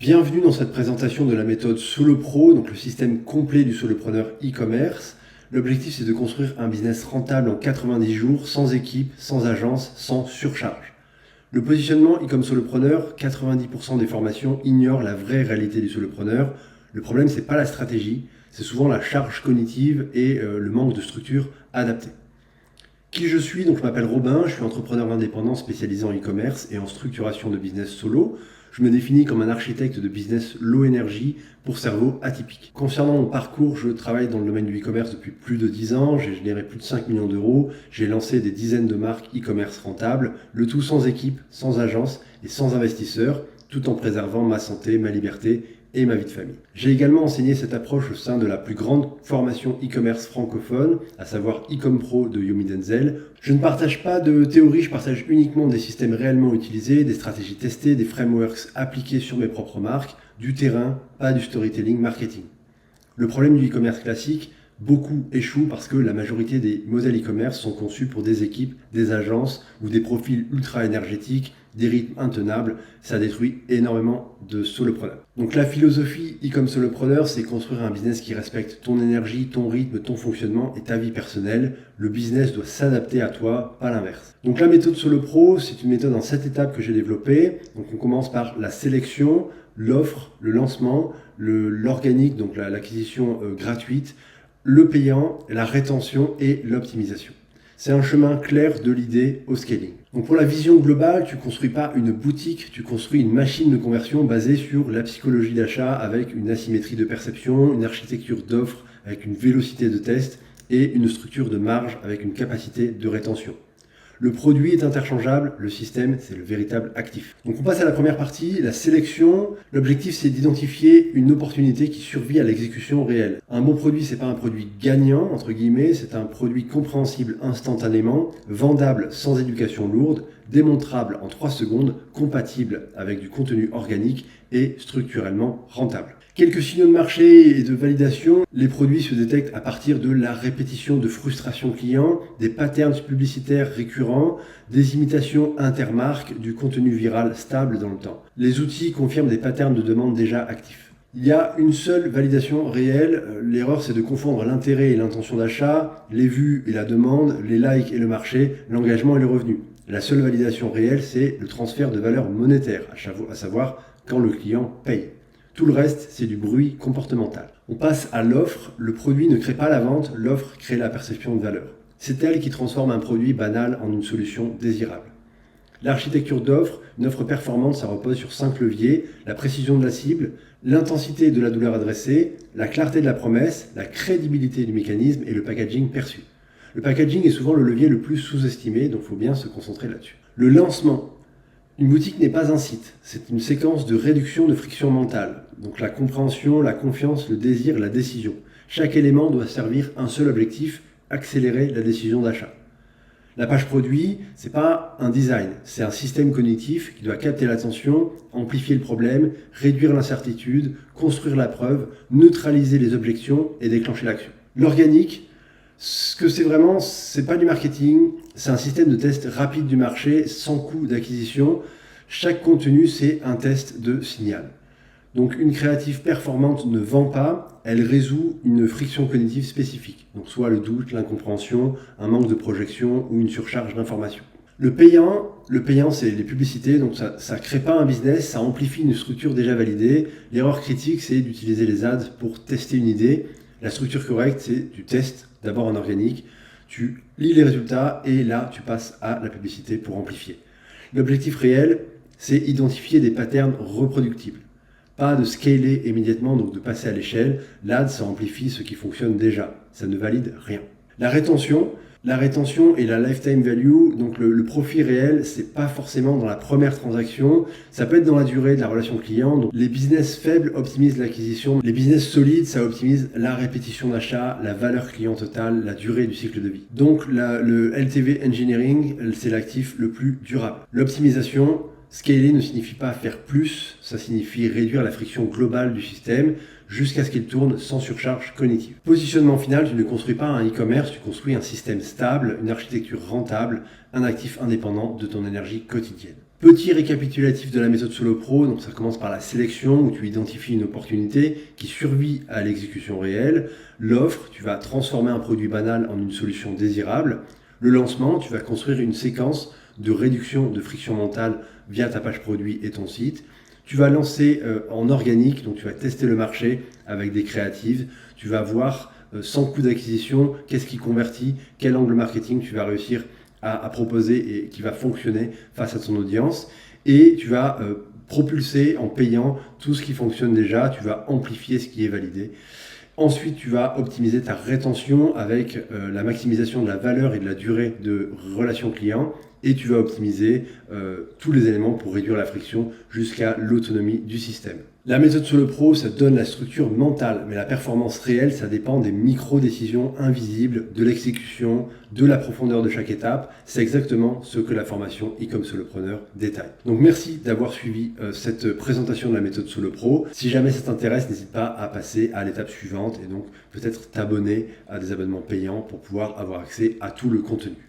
Bienvenue dans cette présentation de la méthode Solopro, donc le système complet du solopreneur e-commerce. L'objectif, c'est de construire un business rentable en 90 jours, sans équipe, sans agence, sans surcharge. Le positionnement e-com solopreneur, 90% des formations ignorent la vraie réalité du solopreneur. Le problème, c'est pas la stratégie, c'est souvent la charge cognitive et le manque de structure adaptée. Qui je suis? Donc je m'appelle Robin, je suis entrepreneur indépendant spécialisé en e-commerce et en structuration de business solo. Je me définis comme un architecte de business low energy pour cerveau atypique. Concernant mon parcours, je travaille dans le domaine du e-commerce depuis plus de 10 ans, j'ai généré plus de 5 millions d'euros, j'ai lancé des dizaines de marques e-commerce rentables, le tout sans équipe, sans agence et sans investisseurs, tout en préservant ma santé, ma liberté et ma vie de famille. J'ai également enseigné cette approche au sein de la plus grande formation e-commerce francophone, à savoir e-com Pro de Yomi Denzel. Je ne partage pas de théorie, je partage uniquement des systèmes réellement utilisés, des stratégies testées, des frameworks appliqués sur mes propres marques, du terrain, pas du storytelling marketing. Le problème du e-commerce classique, beaucoup échouent parce que la majorité des modèles e-commerce sont conçus pour des équipes, des agences ou des profils ultra énergétiques, des rythmes intenables. Ça détruit énormément de solopreneurs. Donc la philosophie e-com solopreneur, c'est construire un business qui respecte ton énergie, ton rythme, ton fonctionnement et ta vie personnelle. Le business doit s'adapter à toi, pas l'inverse. Donc la méthode Solopro, c'est une méthode en 7 étapes que j'ai développée. Donc on commence par la sélection, l'offre, le lancement, l'organique, donc l'acquisition gratuite, le payant, la rétention et l'optimisation. C'est un chemin clair de l'idée au scaling. Donc pour la vision globale, tu ne construis pas une boutique, tu construis une machine de conversion basée sur la psychologie d'achat avec une asymétrie de perception, une architecture d'offres avec une vélocité de test et une structure de marge avec une capacité de rétention. Le produit est interchangeable, le système, c'est le véritable actif. Donc on passe à la première partie, la sélection. L'objectif, c'est d'identifier une opportunité qui survit à l'exécution réelle. Un bon produit, c'est pas un produit gagnant, entre guillemets, c'est un produit compréhensible instantanément, vendable sans éducation lourde, démontrable en 3 secondes, compatible avec du contenu organique et structurellement rentable. Quelques signaux de marché et de validation, les produits se détectent à partir de la répétition de frustration client, des patterns publicitaires récurrents, des imitations intermarques, du contenu viral stable dans le temps. Les outils confirment des patterns de demande déjà actifs. Il y a une seule validation réelle, l'erreur c'est de confondre l'intérêt et l'intention d'achat, les vues et la demande, les likes et le marché, l'engagement et le revenu. La seule validation réelle, c'est le transfert de valeur monétaire, à savoir quand le client paye. Tout le reste, c'est du bruit comportemental. On passe à l'offre. Le produit ne crée pas la vente, l'offre crée la perception de valeur. C'est elle qui transforme un produit banal en une solution désirable. L'architecture d'offre, une offre performante, ça repose sur 5 leviers: la précision de la cible, l'intensité de la douleur adressée, la clarté de la promesse, la crédibilité du mécanisme et le packaging perçu. Le packaging est souvent le levier le plus sous-estimé, donc il faut bien se concentrer là-dessus. Le lancement. Une boutique n'est pas un site, c'est une séquence de réduction de friction mentale. Donc la compréhension, la confiance, le désir, la décision. Chaque élément doit servir un seul objectif: accélérer la décision d'achat. La page produit, c'est pas un design, c'est un système cognitif qui doit capter l'attention, amplifier le problème, réduire l'incertitude, construire la preuve, neutraliser les objections et déclencher l'action. L'organique, ce que c'est vraiment, c'est pas du marketing, c'est un système de test rapide du marché, sans coût d'acquisition. Chaque contenu, c'est un test de signal. Donc une créative performante ne vend pas, elle résout une friction cognitive spécifique. Donc soit le doute, l'incompréhension, un manque de projection ou une surcharge d'informations. Le payant, c'est les publicités, donc ça crée pas un business, ça amplifie une structure déjà validée. L'erreur critique, c'est d'utiliser les ads pour tester une idée. La structure correcte, c'est tu testes d'abord en organique, tu lis les résultats et là, tu passes à la publicité pour amplifier. L'objectif réel, c'est identifier des patterns reproductibles. Pas de scaler immédiatement, donc de passer à l'échelle. L'ad, ça amplifie ce qui fonctionne déjà. Ça ne valide rien. La rétention et la lifetime value, donc le profit réel, c'est pas forcément dans la première transaction, ça peut être dans la durée de la relation client. Donc les business faibles optimisent l'acquisition, les business solides, ça optimise la répétition d'achat, la valeur client totale, la durée du cycle de vie. Donc le LTV engineering, c'est l'actif le plus durable. L'optimisation, Scaler ne signifie pas faire plus, ça signifie réduire la friction globale du système jusqu'à ce qu'il tourne sans surcharge cognitive. Positionnement final, tu ne construis pas un e-commerce, tu construis un système stable, une architecture rentable, un actif indépendant de ton énergie quotidienne. Petit récapitulatif de la méthode Solo Pro, donc ça commence par la sélection où tu identifies une opportunité qui survit à l'exécution réelle. L'offre, tu vas transformer un produit banal en une solution désirable. Le lancement, tu vas construire une séquence de réduction de friction mentale via ta page produit et ton site. Tu vas lancer en organique, donc tu vas tester le marché avec des créatives. Tu vas voir sans coût d'acquisition qu'est-ce qui convertit, quel angle marketing tu vas réussir à proposer et qui va fonctionner face à ton audience. Et tu vas propulser en payant tout ce qui fonctionne déjà. Tu vas amplifier ce qui est validé. Ensuite, tu vas optimiser ta rétention avec la maximisation de la valeur et de la durée de relation client. Et tu vas optimiser tous les éléments pour réduire la friction jusqu'à l'autonomie du système. La méthode Solo Pro, ça donne la structure mentale, mais la performance réelle, ça dépend des micro-décisions invisibles, de l'exécution, de la profondeur de chaque étape. C'est exactement ce que la formation e-com Solopreneur détaille. Donc merci d'avoir suivi cette présentation de la méthode Solo Pro. Si jamais ça t'intéresse, n'hésite pas à passer à l'étape suivante et donc peut-être t'abonner à des abonnements payants pour pouvoir avoir accès à tout le contenu.